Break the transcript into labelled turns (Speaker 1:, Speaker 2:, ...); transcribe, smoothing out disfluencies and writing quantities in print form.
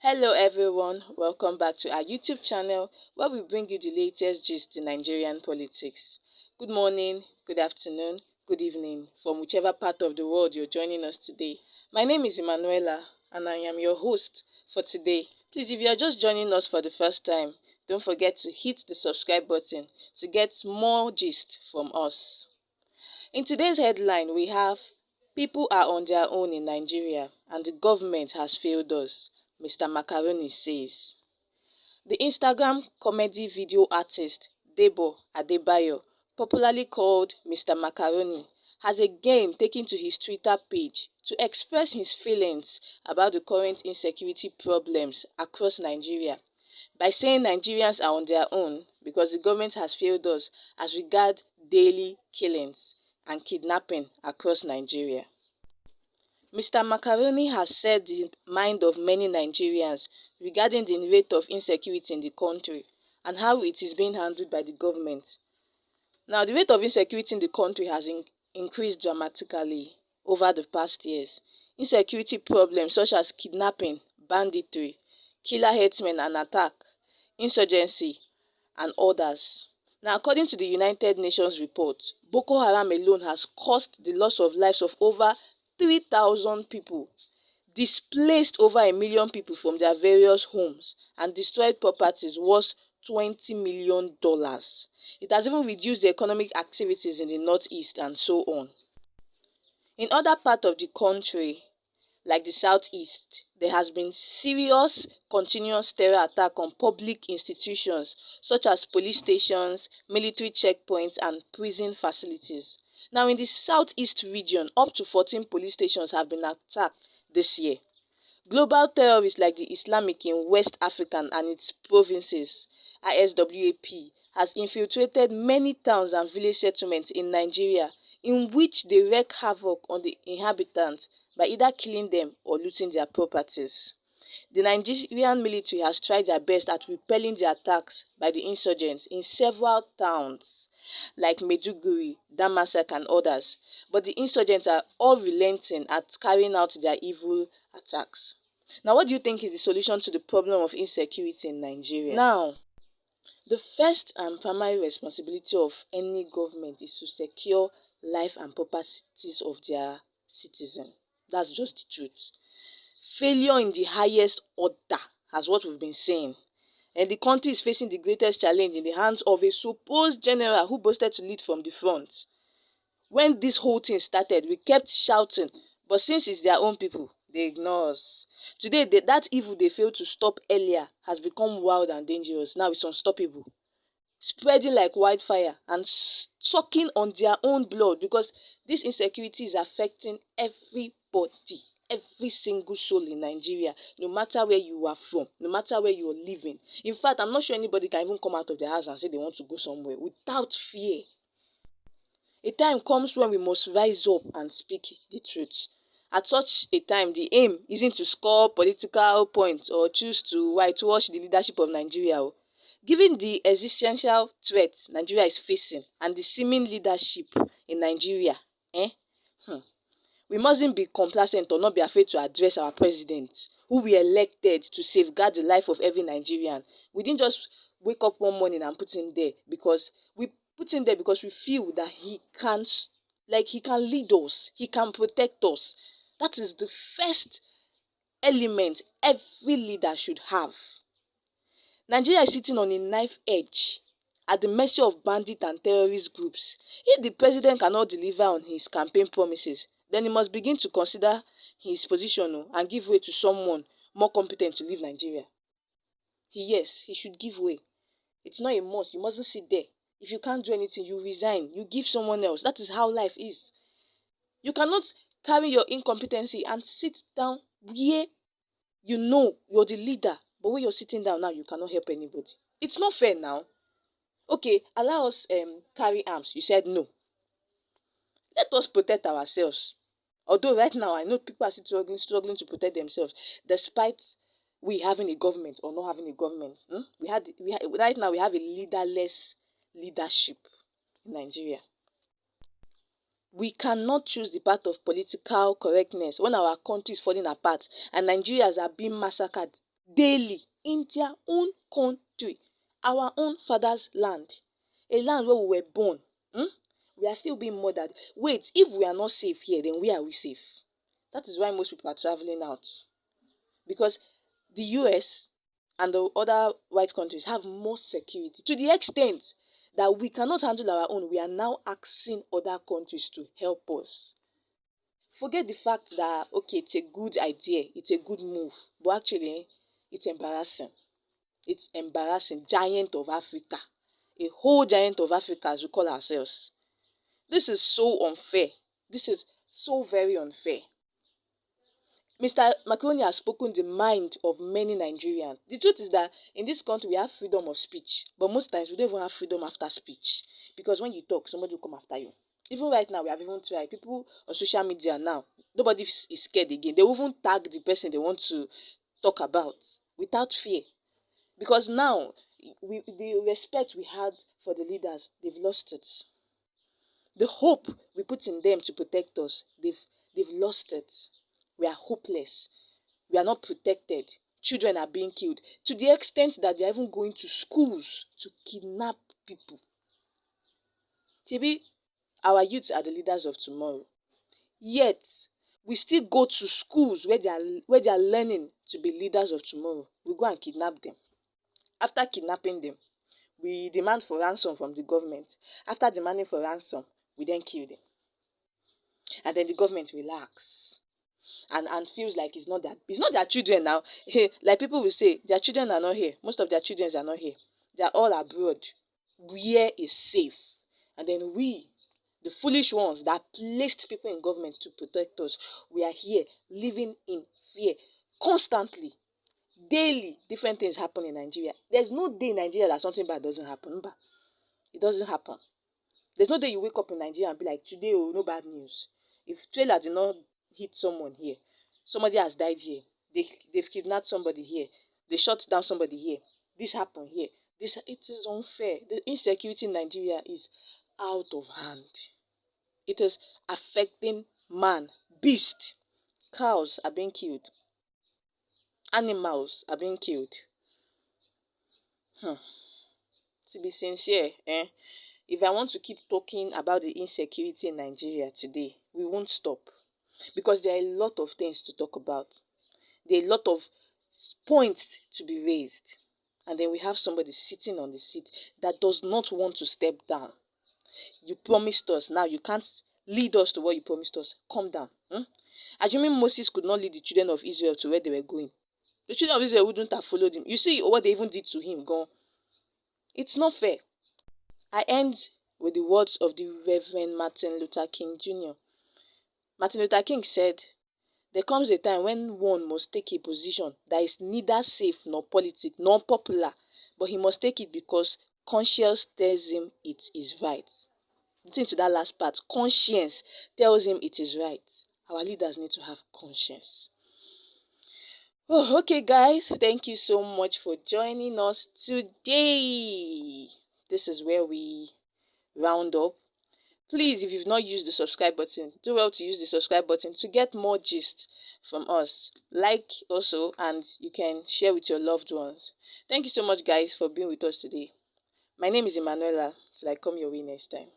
Speaker 1: Hello everyone, welcome back to our YouTube channel where we bring you the latest gist in Nigerian politics. Good morning, good afternoon, good evening from whichever part of the world you're joining us today. My name is Emanuela and I am your host for today. Please, if you are just joining us for the first time, don't forget to hit the subscribe button to get more gist from us. In today's headline, we have "People are on their own in Nigeria and the government has failed us," Mr. Macaroni says. The Instagram comedy video artist Debo Adebayo, popularly called Mr. Macaroni, has again taken to his Twitter page to express his feelings about the current insecurity problems across Nigeria by saying Nigerians are on their own because the government has failed us as regards daily killings and kidnapping across Nigeria. Mr. Macaroni has said the mind of many Nigerians regarding the rate of insecurity in the country and how it is being handled by the government. Now, the rate of insecurity in the country has increased dramatically over the past years. Insecurity problems such as kidnapping, banditry, killer herdsmen and attack, insurgency, and others. Now, according to the United Nations report, Boko Haram alone has caused the loss of lives of over 3,000 people, displaced over 1 million people from their various homes, and destroyed properties worth $20 million. It has even reduced the economic activities in the northeast and so on. In other parts of the country, like the southeast, there has been serious continuous terror attack on public institutions such as police stations, military checkpoints and prison facilities. Now in the southeast region, up to 14 police stations have been attacked this year. Global terrorists like the Islamic in West Africa and its provinces, ISWAP, has infiltrated many towns and village settlements in Nigeria, in which they wreak havoc on the inhabitants by either killing them or looting their properties. The Nigerian military has tried their best at repelling the attacks by the insurgents in several towns like Maiduguri, Damasak and others, but the insurgents are unrelenting at carrying out their evil attacks. Now, what do you think is the solution to the problem of insecurity in Nigeria? Now, the first and primary responsibility of any government is to secure life and properties of their citizens. That's just the truth. Failure in the highest order, as what we've been saying. And the country is facing the greatest challenge in the hands of a supposed general who boasted to lead from the front. When this whole thing started, we kept shouting, but since it's their own people, they ignore us. Today, that evil they failed to stop earlier has become wild and dangerous. Now it's unstoppable, spreading like wildfire and sucking on their own blood, because this insecurity is affecting everybody, every single soul in Nigeria, no matter where you are from, no matter where you are living. In fact, I'm not sure anybody can even come out of their house and say they want to go somewhere without fear. A time comes when we must rise up and speak the truth. At such a time, the aim isn't to score political points or choose to whitewash the leadership of Nigeria. Given the existential threat Nigeria is facing and the seeming leadership in Nigeria, we mustn't be complacent or not be afraid to address our president, who we elected to safeguard the life of every Nigerian. We didn't just wake up one morning and put him there because we feel that he can lead us, he can protect us. That is the first element every leader should have. Nigeria is sitting on a knife edge at the mercy of bandit and terrorist groups. If the president cannot deliver on his campaign promises, then he must begin to consider his position and give way to someone more competent to lead Nigeria. Yes, he should give way. It's not a must. You mustn't sit there. If you can't do anything, you resign. You give someone else. That is how life is. You cannot carry your incompetency and sit down where you know you're the leader, but when you're sitting down now, you cannot help anybody. It's not fair now. Okay, allow us carry arms. You said no. Let us protect ourselves. Although right now I know people are still struggling to protect themselves, despite we having a government or not having a government. Right now we have a leaderless leadership in Nigeria. We cannot choose the path of political correctness when our country is falling apart and Nigerians are being massacred daily in their own country, our own father's land, a land where we were born. We are still being murdered. Wait, if we are not safe here, then where are we safe? That is why most people are traveling out. Because the US and the other white countries have more security to the extent that we cannot handle our own. We are now asking other countries to help us. Forget the fact that, okay, it's a good idea, it's a good move, but actually, it's embarrassing. It's embarrassing. Giant of Africa. A whole giant of Africa, as we call ourselves. This is so unfair. This is so very unfair. Mr. Macaroni has spoken the mind of many Nigerians. The truth is that in this country we have freedom of speech, but most times we don't even have freedom after speech. Because when you talk, somebody will come after you. Even right now, we have even tried. People on social media now, nobody is scared again. They will even tag the person they want to talk about without fear. Because now, the respect we had for the leaders, they've lost it. The hope we put in them to protect us, they've lost it. We are hopeless. We are not protected. Children are being killed to the extent that they are even going to schools to kidnap people. Maybe our youths are the leaders of tomorrow. Yet, we still go to schools where they are learning to be leaders of tomorrow. We go and kidnap them. After kidnapping them, we demand for ransom from the government. After demanding for ransom, we then kill them. And then the government relax and feels like it's not their children now. Like people will say, their children are not here. Most of their children are not here. They are all abroad. Where is safe? And then we, the foolish ones that placed people in government to protect us, we are here living in fear constantly. Daily, different things happen in Nigeria. There's no day in Nigeria that something bad doesn't happen. But it doesn't happen. There's no day you wake up in Nigeria and be like, today, oh, no bad news. If trailer did not hit someone here, somebody has died here, they've kidnapped somebody here, they shot down somebody here, this happened here. It is unfair. The insecurity in Nigeria is out of hand. It is affecting man, beast. Cows are being killed. Animals are being killed. To be sincere, if I want to keep talking about the insecurity in Nigeria today, we won't stop. Because there are a lot of things to talk about. There are a lot of points to be raised. And then we have somebody sitting on the seat that does not want to step down. You promised us, now you can't lead us to what you promised us. Calm down. Assuming Moses could not lead the children of Israel to where they were going, the children of Israel wouldn't have followed him. You see what they even did to him, gone. It's not fair. I end with the words of the Reverend Martin Luther King Jr. Martin Luther King said, "There comes a time when one must take a position that is neither safe nor politic nor popular, but he must take it because conscience tells him it is right." Listen to that last part. Conscience tells him it is right. Our leaders need to have conscience. Oh, okay, guys. Thank you so much for joining us today. This is where we round up. Please, if you've not used the subscribe button, do well to use the subscribe button to get more gist from us. Like also, and you can share with your loved ones. Thank you so much, guys, for being with us today. My name is Emanuela. Till I come your way next time.